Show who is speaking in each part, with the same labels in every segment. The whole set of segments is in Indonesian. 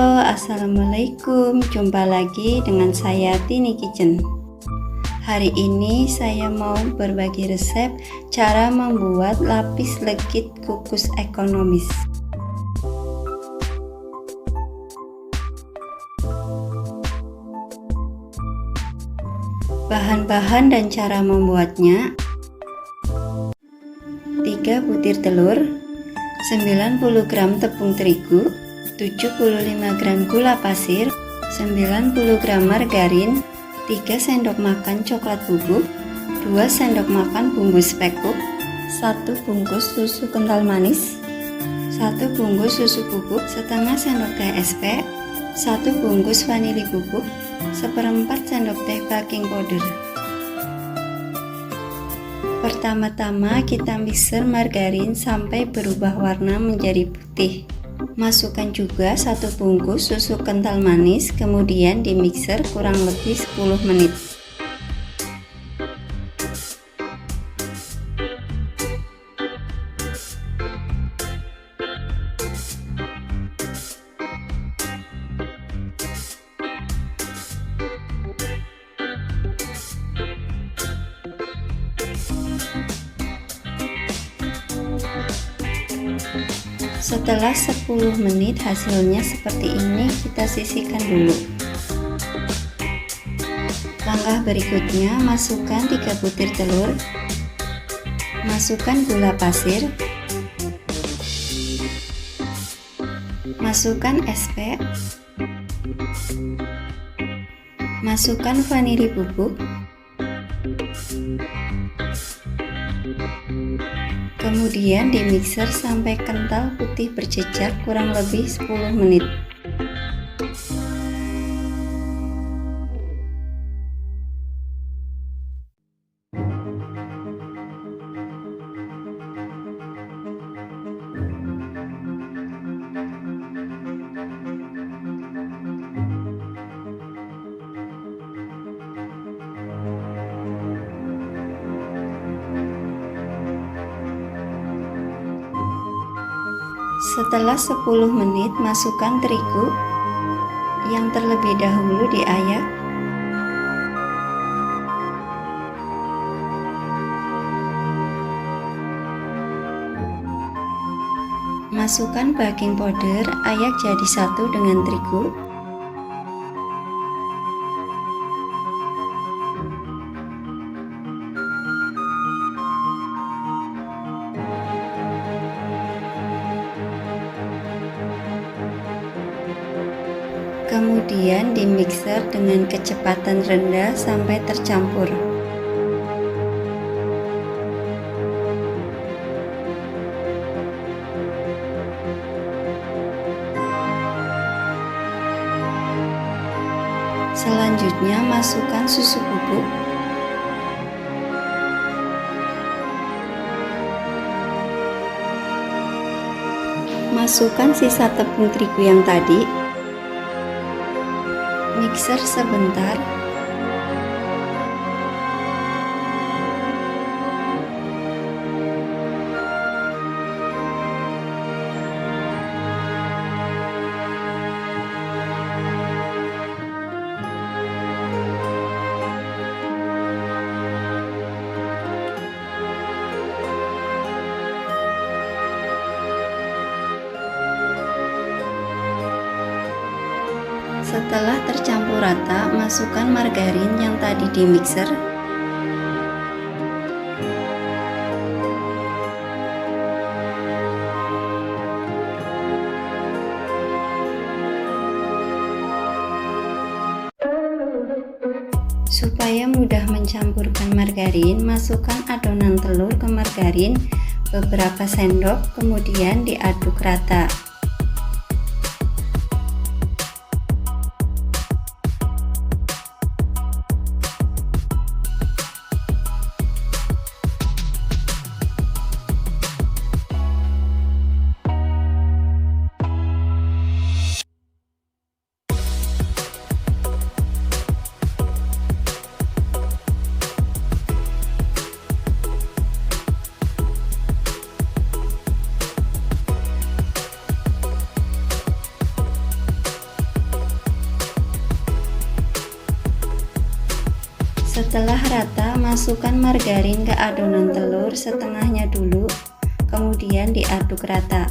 Speaker 1: Halo, assalamualaikum. Jumpa lagi dengan saya Tini Kitchen. Hari ini saya mau berbagi resep cara membuat lapis legit kukus ekonomis. Bahan-bahan dan cara membuatnya: 3 butir telur, 90 gram tepung terigu, 75 gram gula pasir, 90 gram margarin, 3 sendok makan coklat bubuk, 2 sendok makan bumbu spekuk, 1 bungkus susu kental manis, 1 bungkus susu bubuk setengah sendok teh SP, 1 bungkus vanili bubuk, 1/4 sendok teh baking powder. Pertama-tama kita mixer margarin sampai berubah warna menjadi putih. Masukkan juga 1 bungkus susu kental manis, kemudian di mixer kurang lebih 10 menit. Setelah 10 menit hasilnya seperti ini, kita sisihkan dulu. Langkah berikutnya, masukkan 3 butir telur, masukkan gula pasir, masukkan SP, masukkan vanili bubuk, kemudian di mixer sampai kental putih berjejak kurang lebih 10 menit. Setelah 10 menit, masukkan terigu yang terlebih dahulu diayak. Masukkan baking powder, ayak jadi satu dengan terigu. Kemudian di mixer dengan kecepatan rendah sampai tercampur. Selanjutnya masukkan susu bubuk, masukkan sisa tepung terigu yang tadi, mixer sebentar. Setelah tercampur rata, masukkan margarin yang tadi di mixer. Supaya mudah mencampurkan margarin, masukkan adonan telur ke margarin beberapa sendok, kemudian diaduk rata. Setelah rata, masukkan margarin ke adonan telur setengahnya dulu, kemudian diaduk rata.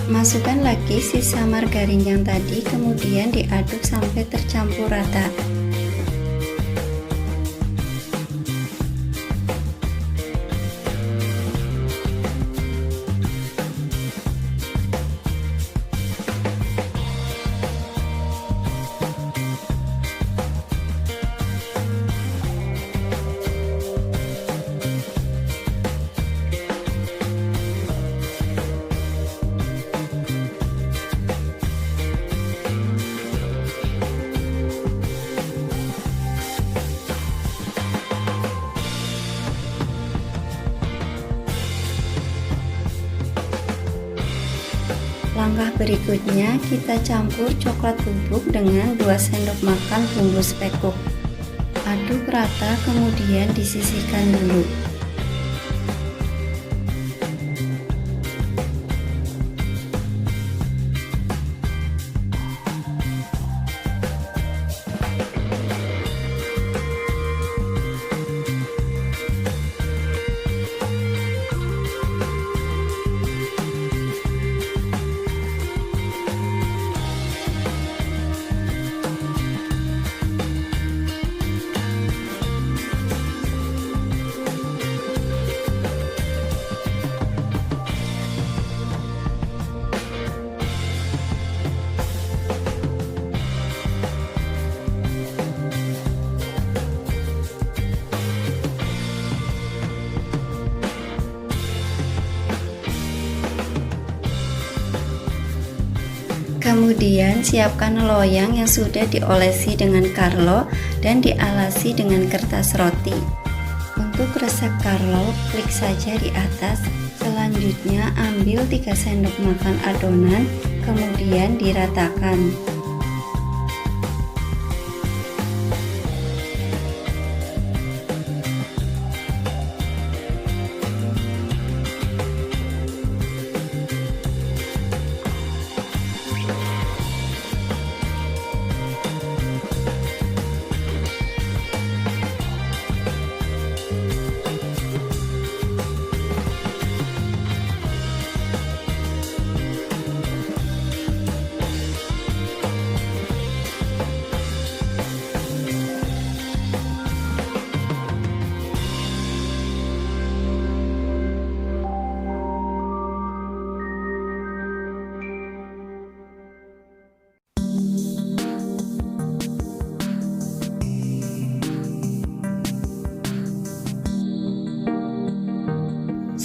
Speaker 1: Masukkan lagi sisa margarin yang tadi, kemudian diaduk sampai tercampur rata. Langkah berikutnya, kita campur coklat bubuk dengan 2 sendok makan bumbu spekuk. Aduk rata, kemudian disisihkan dulu. Kemudian siapkan loyang yang sudah diolesi dengan Carlo dan dialasi dengan kertas roti. Untuk resep Carlo, klik saja di atas. Selanjutnya ambil 3 sendok makan adonan, kemudian diratakan.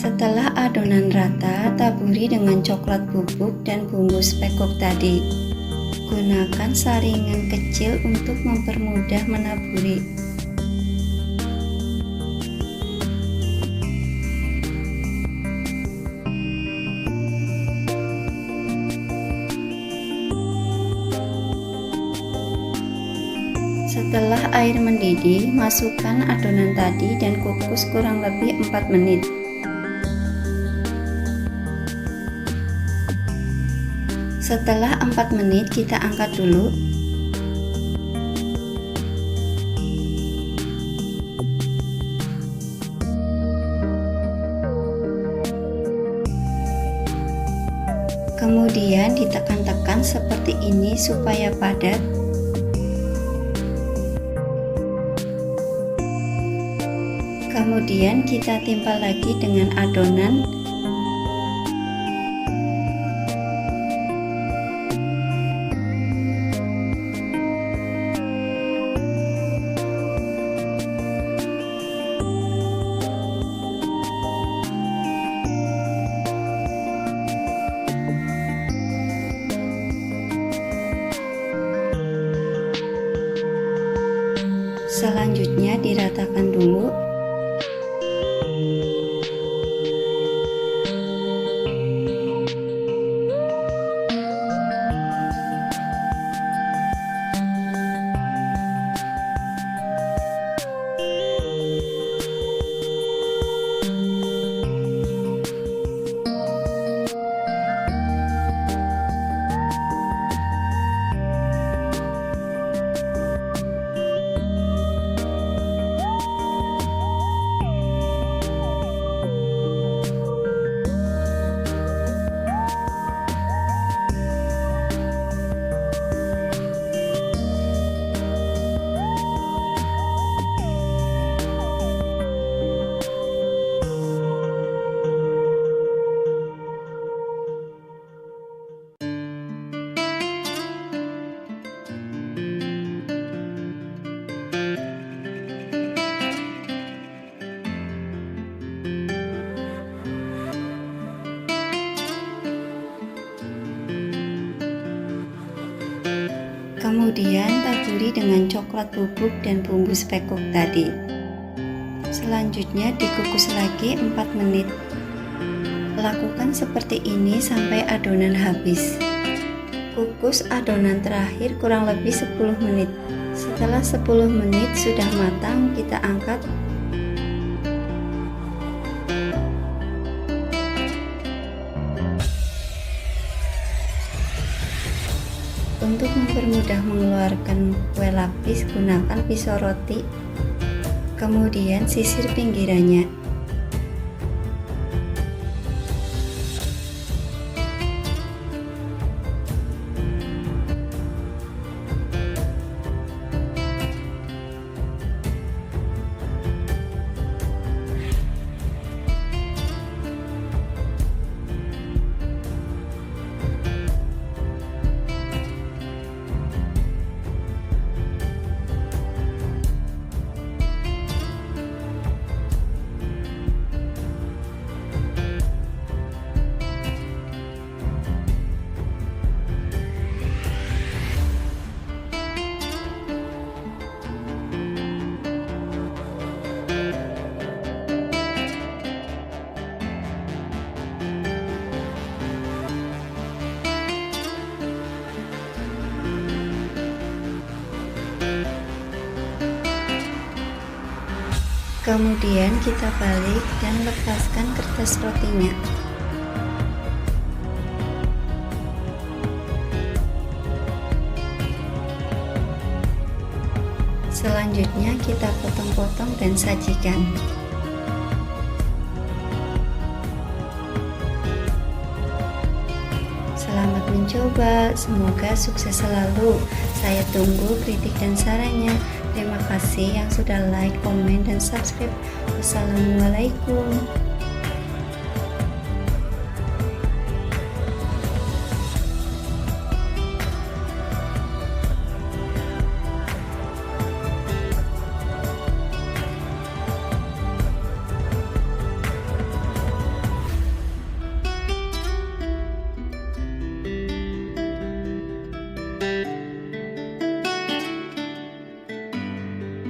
Speaker 1: Setelah adonan rata, taburi dengan coklat bubuk dan bumbu spekuk tadi. Gunakan saringan kecil untuk mempermudah menaburi. Setelah air mendidih, masukkan adonan tadi dan kukus kurang lebih 4 menit. Setelah 4 menit, kita angkat dulu. Kemudian ditekan-tekan seperti ini supaya padat. Kemudian kita timpa lagi dengan adonan. Selanjutnya diratakan dulu. Kemudian taburi dengan coklat bubuk dan bumbu spekuk tadi. Selanjutnya dikukus lagi 4 menit. Lakukan seperti ini sampai adonan habis. Kukus adonan terakhir kurang lebih 10 menit. Setelah 10 menit sudah matang, kita angkat. Untuk mempermudah mengeluarkan kue lapis, gunakan pisau roti, kemudian sisir pinggirannya. Kemudian kita balik dan lepaskan kertas rotinya. Selanjutnya kita potong-potong dan sajikan. Selamat mencoba, semoga sukses selalu. Saya tunggu kritik dan sarannya. Terima kasih yang sudah like, komen, dan subscribe. Wassalamualaikum.